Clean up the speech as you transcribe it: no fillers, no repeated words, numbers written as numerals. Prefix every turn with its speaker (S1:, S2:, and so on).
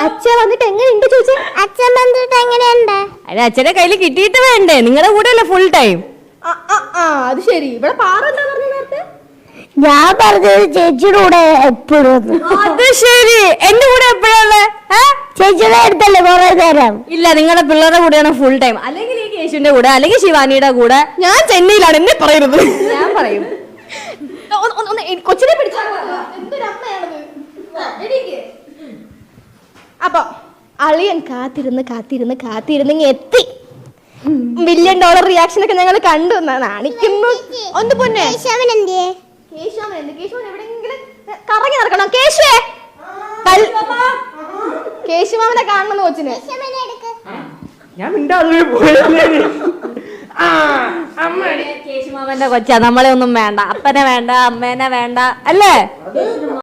S1: അച്ഛൻ വന്നിട്ട് എങ്ങനെയുണ്ട് ചോദിച്ചേ?
S2: അച്ഛൻ വന്നിട്ട് എങ്ങനെയുണ്ട്?
S3: അതിന് അച്ഛനെ കയ്യിൽ കിട്ടിയിട്ട് വേണ്ടേ? നിങ്ങളുടെ കൂടെ അല്ലേ ഫുൾ ടൈം?
S1: അത് ശരി. ഇവിടെ പാറ എന്താ പറഞ്ഞു നേരത്തെ?
S2: ഞാൻ പറഞ്ഞത് ചേച്ചിയുടെ കൂടെ എപ്പോഴും.
S3: അത് ശരി. എന്റെ കൂടെ എപ്പോഴാണ്?
S2: ചേച്ചിയുടെ അടുത്തല്ലേ കുറെ നേരം?
S3: ഇല്ല, നിങ്ങളുടെ പിള്ളേരുടെ കൂടെയാണ് ഫുൾ ടൈം. അല്ലെങ്കിൽ ഈ കേശുവിന്റെ കൂടെ, അല്ലെങ്കിൽ ശിവാനിയുടെ കൂടെ.
S1: ഞാൻ ചെന്നൈയിലാണ്, എന്നെ പറയരുത്.
S3: ഞാൻ പറയും.
S1: കൊച്ചിനെ പിടിച്ചാ അപ്പൊ അളിയൻ കാത്തിരുന്ന് എത്തി. $1 മില്യൺ റിയാക്ഷൻ ഒക്കെ ഞങ്ങൾ കണ്ടു. നാണിക്കുന്നു. ഒന്ന് പൊന്നെ, കേശവൻ എവിടെയെങ്കിലും കറങ്ങി നടക്കണം. കേശുമാമനെ കാണണം കൊച്ചിന്.
S4: ഞാൻ
S3: കേശുമാമന്റെ കൊച്ചാ. നമ്മളെ ഒന്നും വേണ്ട, അപ്പനെ വേണ്ട, അമ്മേനെ വേണ്ട, അല്ലേ?